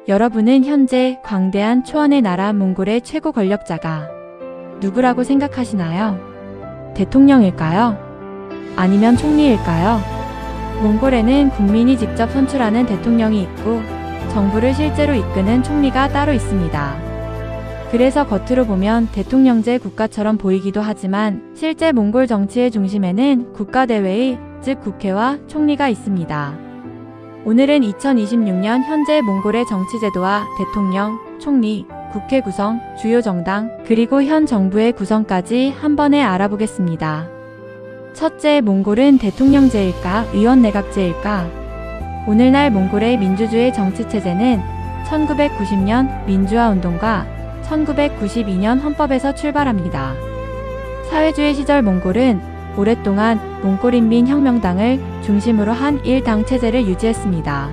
여러분은 현재 광대한 초원의 나라 몽골의 최고 권력자가 누구라고 생각하시나요? 대통령일까요? 아니면 총리일까요? 몽골에는 국민이 직접 선출하는 대통령이 있고 정부를 실제로 이끄는 총리가 따로 있습니다. 그래서 겉으로 보면 대통령제 국가처럼 보이기도 하지만 실제 몽골 정치의 중심에는 국가대회의 즉 국회와 총리가 있습니다. 오늘은 2026년 현재 몽골의 정치제도와 대통령, 총리, 국회 구성, 주요 정당, 그리고 현 정부의 구성까지 한 번에 알아보겠습니다. 첫째, 몽골은 대통령제일까, 의원내각제일까? 오늘날 몽골의 민주주의 정치체제는 1990년 민주화운동과 1992년 헌법에서 출발합니다. 사회주의 시절 몽골은 오랫동안 몽골인민혁명당을 중심으로 한 일당 체제를 유지했습니다.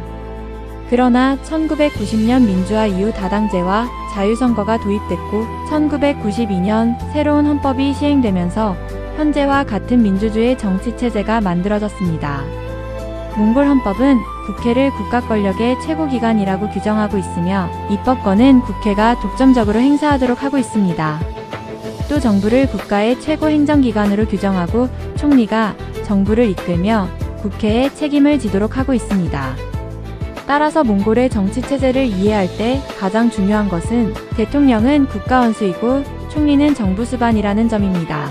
그러나 1990년 민주화 이후 다당제와 자유선거가 도입됐고 1992년 새로운 헌법이 시행되면서 현재와 같은 민주주의 정치체제가 만들어졌습니다. 몽골 헌법은 국회를 국가 권력의 최고기관이라고 규정하고 있으며 입법권은 국회가 독점적으로 행사하도록 하고 있습니다. 또 정부를 국가의 최고 행정기관으로 규정하고 총리가 정부를 이끌며 국회에 책임을 지도록 하고 있습니다. 따라서 몽골의 정치체제를 이해할 때 가장 중요한 것은 대통령은 국가원수이고 총리는 정부 수반이라는 점입니다.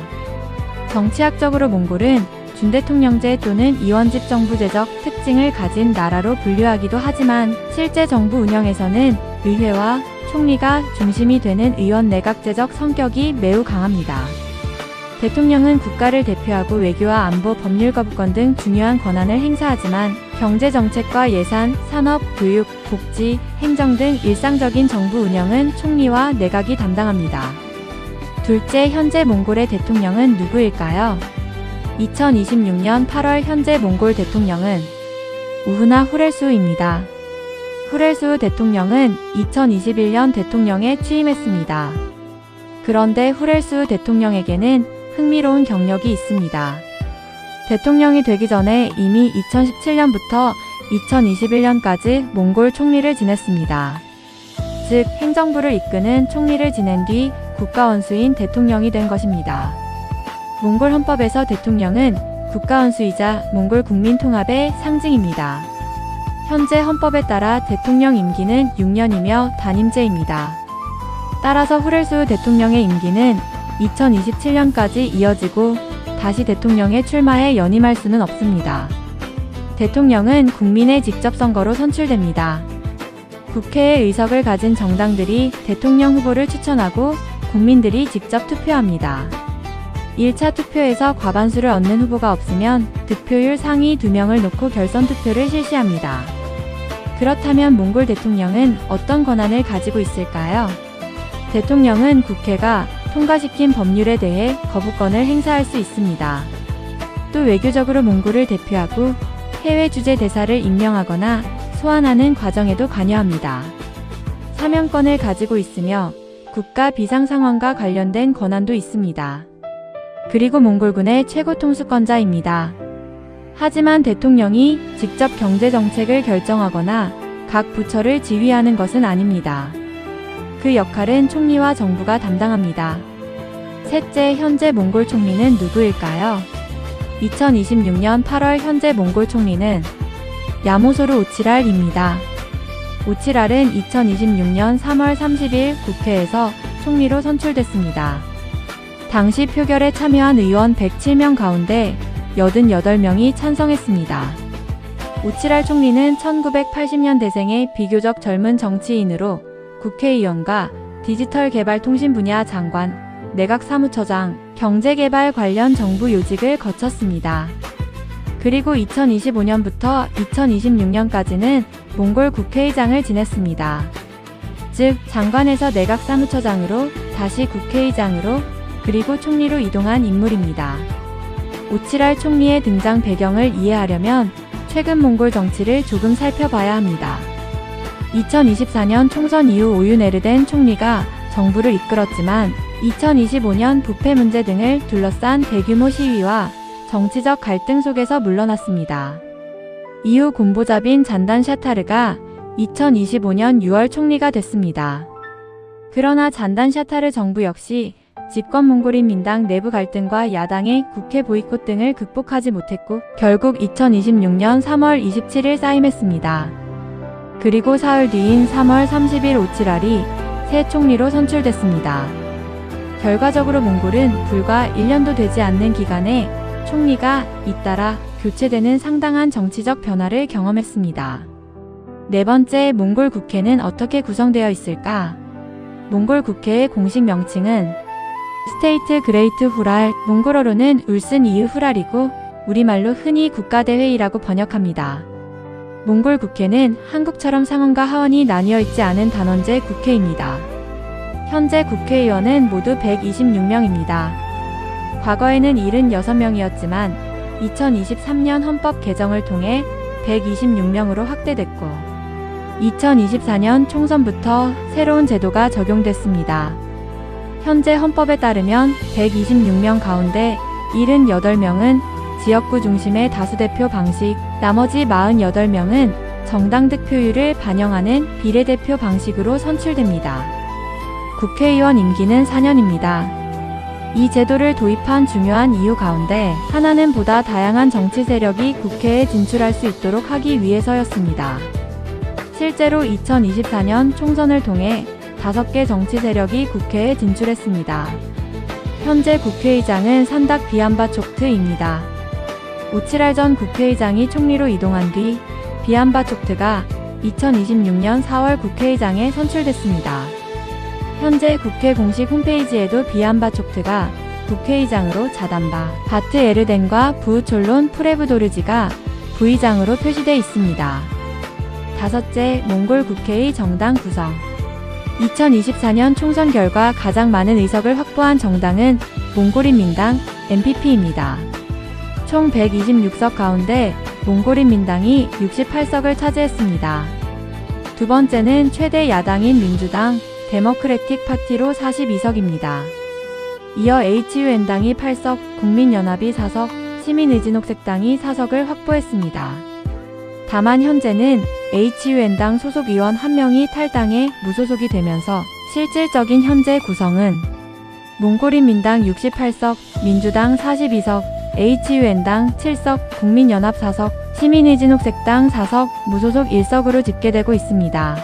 정치학적으로 몽골은 준대통령제 또는 이원집 정부제적 특징을 가진 나라로 분류하기도 하지만 실제 정부 운영에서는 의회와 총리가 중심이 되는 의원내각제적 성격이 매우 강합니다. 대통령은 국가를 대표하고 외교와 안보, 법률 거부권 등 중요한 권한을 행사하지만 경제정책과 예산, 산업, 교육, 복지, 행정 등 일상적인 정부 운영은 총리와 내각이 담당합니다. 둘째, 현재 몽골의 대통령은 누구일까요? 2026년 8월 현재 몽골 대통령은 우흐나 후렐수우입니다. 후렐수우 대통령은 2021년 대통령에 취임했습니다. 그런데 후렐수우 대통령에게는 흥미로운 경력이 있습니다. 대통령이 되기 전에 이미 2017년부터 2021년까지 몽골 총리를 지냈습니다. 즉, 행정부를 이끄는 총리를 지낸 뒤 국가원수인 대통령이 된 것입니다. 몽골 헌법에서 대통령은 국가원수이자 몽골 국민 통합의 상징입니다. 현재 헌법에 따라 대통령 임기는 6년이며 단임제입니다. 따라서 후렐수우 대통령의 임기는 2027년까지 이어지고 다시 대통령에 출마해 연임할 수는 없습니다. 대통령은 국민의 직접 선거로 선출됩니다. 국회의 의석을 가진 정당들이 대통령 후보를 추천하고 국민들이 직접 투표합니다. 1차 투표에서 과반수를 얻는 후보가 없으면 득표율 상위 2명을 놓고 결선 투표를 실시합니다. 그렇다면 몽골 대통령은 어떤 권한을 가지고 있을까요? 대통령은 국회가 통과시킨 법률에 대해 거부권을 행사할 수 있습니다. 또 외교적으로 몽골을 대표하고 해외 주재 대사를 임명하거나 소환하는 과정에도 관여합니다. 사면권을 가지고 있으며 국가 비상 상황과 관련된 권한도 있습니다. 그리고 몽골군의 최고 통수권자입니다. 하지만 대통령이 직접 경제정책을 결정하거나 각 부처를 지휘하는 것은 아닙니다. 그 역할은 총리와 정부가 담당합니다. 셋째, 현재 몽골 총리는 누구일까요? 2026년 8월 현재 몽골 총리는 야모소르 오치랄입니다. 오치랄은 2026년 3월 30일 국회에서 총리로 선출됐습니다. 당시 표결에 참여한 의원 107명 가운데 88명이 찬성했습니다. 오치랄 총리는 1980년대생의 비교적 젊은 정치인으로 국회의원과 디지털개발통신 분야 장관, 내각사무처장, 경제개발 관련 정부 요직을 거쳤습니다. 그리고 2025년부터 2026년까지는 몽골 국회의장을 지냈습니다. 즉, 장관에서 내각사무처장으로 다시 국회의장으로 그리고 총리로 이동한 인물입니다. 오치랄 총리의 등장 배경을 이해하려면 최근 몽골 정치를 조금 살펴봐야 합니다. 2024년 총선 이후 오유네르덴 총리가 정부를 이끌었지만 2025년 부패 문제 등을 둘러싼 대규모 시위와 정치적 갈등 속에서 물러났습니다. 이후 곰보잡인 잔단 샤타르가 2025년 6월 총리가 됐습니다. 그러나 잔단 샤타르 정부 역시 집권 몽골인 민당 내부 갈등과 야당의 국회 보이콧 등을 극복하지 못했고 결국 2026년 3월 27일 사임했습니다. 그리고 사흘 뒤인 3월 30일 오치랄이 새 총리로 선출됐습니다. 결과적으로 몽골은 불과 1년도 되지 않는 기간에 총리가 잇따라 교체되는 상당한 정치적 변화를 경험했습니다. 네 번째, 몽골 국회는 어떻게 구성되어 있을까? 몽골 국회의 공식 명칭은 스테이트 그레이트 후랄, 몽골어로는 울슨 이으 후랄이고 우리말로 흔히 국가대회의라고 번역합니다. 몽골 국회는 한국처럼 상원과 하원이 나뉘어 있지 않은 단원제 국회입니다. 현재 국회의원은 모두 126명입니다. 과거에는 76명이었지만 2023년 헌법 개정을 통해 126명으로 확대됐고 2024년 총선부터 새로운 제도가 적용됐습니다. 현재 헌법에 따르면 126명 가운데 78명은 지역구 중심의 다수대표 방식, 나머지 48명은 정당 득표율을 반영하는 비례대표 방식으로 선출됩니다. 국회의원 임기는 4년입니다. 이 제도를 도입한 중요한 이유 가운데 하나는 보다 다양한 정치 세력이 국회에 진출할 수 있도록 하기 위해서였습니다. 실제로 2024년 총선을 통해 5개 정치 세력이 국회에 진출했습니다. 현재 국회의장은 산닥 비안바촉트입니다. 오치랄 전 국회의장이 총리로 이동한 뒤 비안바촉트가 2026년 4월 국회의장에 선출됐습니다. 현재 국회 공식 홈페이지에도 비안바촉트가 국회의장으로 자단바 바트 에르덴과 부우촐론 프레브도르지가 부의장으로 표시되어 있습니다. 다섯째, 몽골 국회의 정당 구성. 2024년 총선 결과 가장 많은 의석을 확보한 정당은 몽골인 민당 MPP입니다. 총 126석 가운데 몽골인 민당이 68석을 차지했습니다. 두 번째는 최대 야당인 민주당 데모크래틱 파티로 42석입니다. 이어 HUN당이 8석, 국민연합이 4석, 시민의진녹색당이 4석을 확보했습니다. 다만 현재는 HUN당 소속 의원 1명이 탈당해 무소속이 되면서 실질적인 현재 구성은 몽골인 민당 68석, 민주당 42석, HUN당 7석, 국민연합 4석, 시민의진녹색당 4석, 무소속 1석으로 집계되고 있습니다.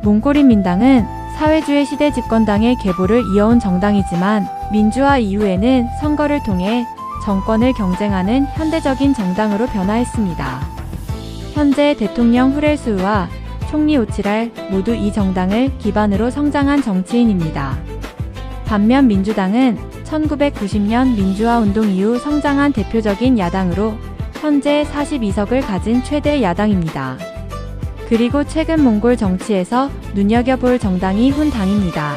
몽골인 민당은 사회주의 시대 집권당의 계보를 이어온 정당이지만 민주화 이후에는 선거를 통해 정권을 경쟁하는 현대적인 정당으로 변화했습니다. 현재 대통령 후렐수와 총리 오치랄 모두 이 정당을 기반으로 성장한 정치인입니다. 반면 민주당은 1990년 민주화 운동 이후 성장한 대표적인 야당으로 현재 42석을 가진 최대 야당입니다. 그리고 최근 몽골 정치에서 눈여겨볼 정당이 훈당입니다.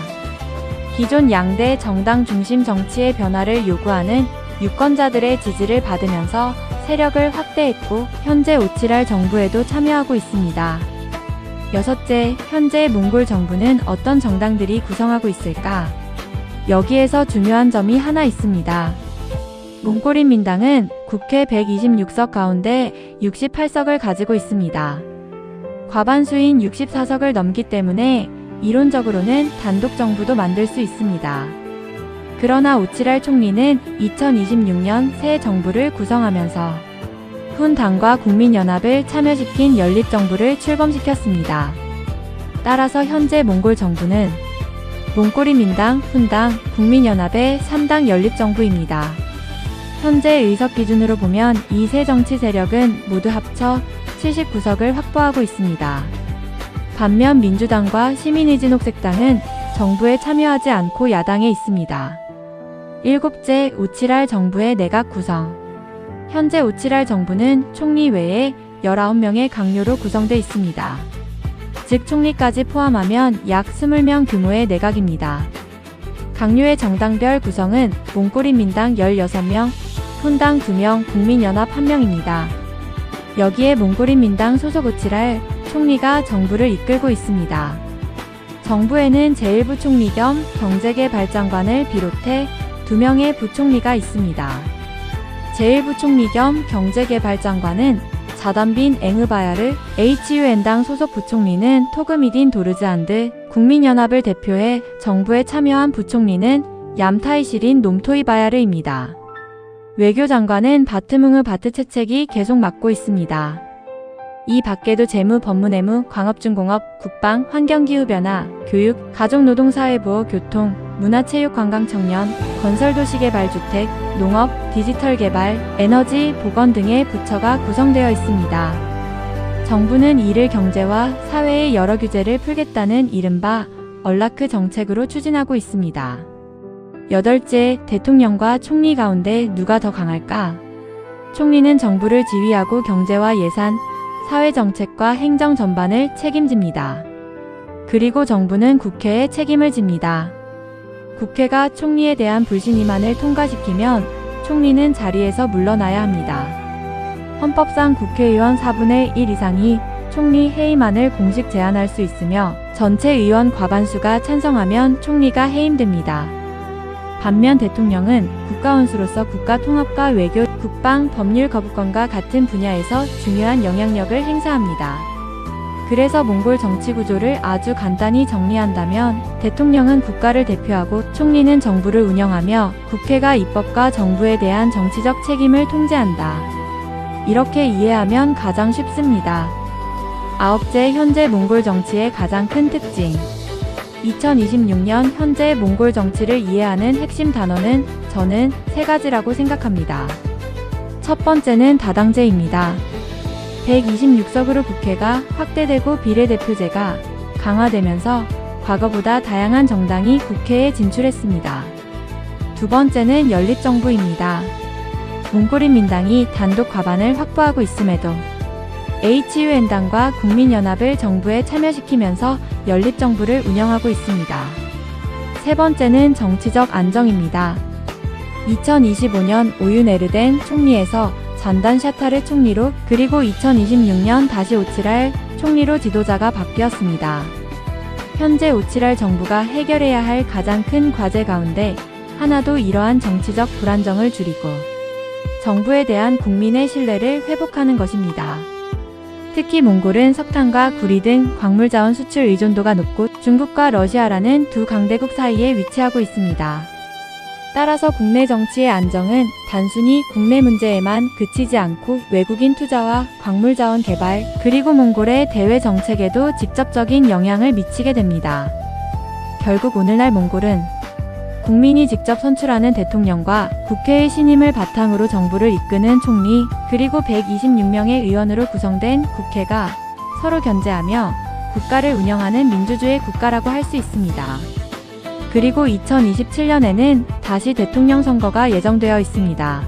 기존 양대 정당 중심 정치의 변화를 요구하는 유권자들의 지지를 받으면서 세력을 확대했고 현재 오치랄 정부에도 참여하고 있습니다. 여섯째, 현재 몽골 정부는 어떤 정당들이 구성하고 있을까? 여기에서 중요한 점이 하나 있습니다. 몽골인 민당은 국회 126석 가운데 68석을 가지고 있습니다. 과반수인 64석을 넘기 때문에 이론적으로는 단독 정부도 만들 수 있습니다. 그러나 오치랄 총리는 2026년 새 정부를 구성하면서 훈당과 국민연합을 참여시킨 연립정부를 출범시켰습니다. 따라서 현재 몽골 정부는 몽골인 민당, 훈당, 국민연합의 3당 연립정부입니다. 현재 의석 기준으로 보면 이 세 정치 세력은 모두 합쳐 79석을 확보하고 있습니다. 반면 민주당과 시민의진녹색당은 정부에 참여하지 않고 야당에 있습니다. 일곱째, 오치랄 정부의 내각 구성. 현재 오치랄 정부는 총리 외에 19명의 강요로 구성되어 있습니다. 즉 총리까지 포함하면 약 20명 규모의 내각입니다. 강요의 정당별 구성은 몽골인 민당 16명, 훈당 2명, 국민연합 1명입니다. 여기에 몽골인 민당 소속 오치랄 총리가 정부를 이끌고 있습니다. 정부에는 제1부총리 겸 경제개발장관을 비롯해 2명의 부총리가 있습니다. 제1부총리 겸 경제개발장관은 자단빈 앵으바야르, HUN당 소속 부총리는 토그미딘 도르즈안드, 국민연합을 대표해 정부에 참여한 부총리는 얌타이시린 놈토이바야르입니다. 외교장관은 바트뭉흐 바트채책이 계속 맡고 있습니다. 이 밖에도 재무, 법무내무, 광업중공업, 국방, 환경기후변화, 교육, 가족노동사회보호, 교통, 문화체육관광청년, 건설도시개발주택, 농업, 디지털개발, 에너지, 보건 등의 부처가 구성되어 있습니다. 정부는 이를 경제와 사회의 여러 규제를 풀겠다는 이른바 얼라크 정책으로 추진하고 있습니다. 8째, 대통령과 총리 가운데 누가 더 강할까? 총리는 정부를 지휘하고 경제와 예산, 사회정책과 행정 전반을 책임집니다. 그리고 정부는 국회에 책임을 집니다. 국회가 총리에 대한 불신임안을 통과시키면 총리는 자리에서 물러나야 합니다. 헌법상 국회의원 4분의 1 이상이 총리 해임안을 공식 제안할 수 있으며 전체 의원 과반수가 찬성하면 총리가 해임됩니다. 반면 대통령은 국가원수로서 국가통합과 외교, 국방, 법률 거부권과 같은 분야에서 중요한 영향력을 행사합니다. 그래서 몽골 정치 구조를 아주 간단히 정리한다면 대통령은 국가를 대표하고 총리는 정부를 운영하며 국회가 입법과 정부에 대한 정치적 책임을 통제한다. 이렇게 이해하면 가장 쉽습니다. 9째, 현재 몽골 정치의 가장 큰 특징. 2026년 현재 몽골 정치를 이해하는 핵심 단어는 저는 3가지라고 생각합니다. 첫 번째는 다당제입니다. 126석으로 국회가 확대되고 비례대표제가 강화되면서 과거보다 다양한 정당이 국회에 진출했습니다. 두 번째는 연립정부입니다. 몽골인 민당이 단독 과반을 확보하고 있음에도 HUN당과 국민연합을 정부에 참여시키면서 연립정부를 운영하고 있습니다. 세 번째는 정치적 안정입니다. 2025년 오윤에르덴 총리에서 잔단 샤타르 총리로 그리고 2026년 다시 오치랄 총리로 지도자가 바뀌었습니다. 현재 오치랄 정부가 해결해야 할 가장 큰 과제 가운데 하나도 이러한 정치적 불안정을 줄이고 정부에 대한 국민의 신뢰를 회복하는 것입니다. 특히 몽골은 석탄과 구리 등 광물자원 수출 의존도가 높고 중국과 러시아라는 두 강대국 사이에 위치하고 있습니다. 따라서 국내 정치의 안정은 단순히 국내 문제에만 그치지 않고 외국인 투자와 광물자원 개발, 그리고 몽골의 대외 정책에도 직접적인 영향을 미치게 됩니다. 결국 오늘날 몽골은 국민이 직접 선출하는 대통령과 국회의 신임을 바탕으로 정부를 이끄는 총리, 그리고 126명의 의원으로 구성된 국회가 서로 견제하며 국가를 운영하는 민주주의 국가라고 할 수 있습니다. 그리고 2027년에는 다시 대통령 선거가 예정되어 있습니다.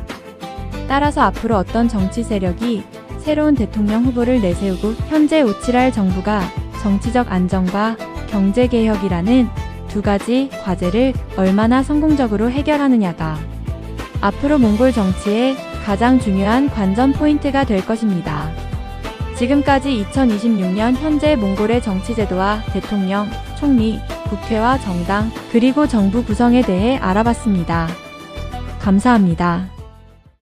따라서 앞으로 어떤 정치 세력이 새로운 대통령 후보를 내세우고 현재 오치랄 정부가 정치적 안정과 경제개혁이라는 두 가지 과제를 얼마나 성공적으로 해결하느냐가 앞으로 몽골 정치의 가장 중요한 관전 포인트가 될 것입니다. 지금까지 2026년 현재 몽골의 정치 제도와 대통령, 총리, 국회와 정당, 그리고 정부 구성에 대해 알아봤습니다. 감사합니다.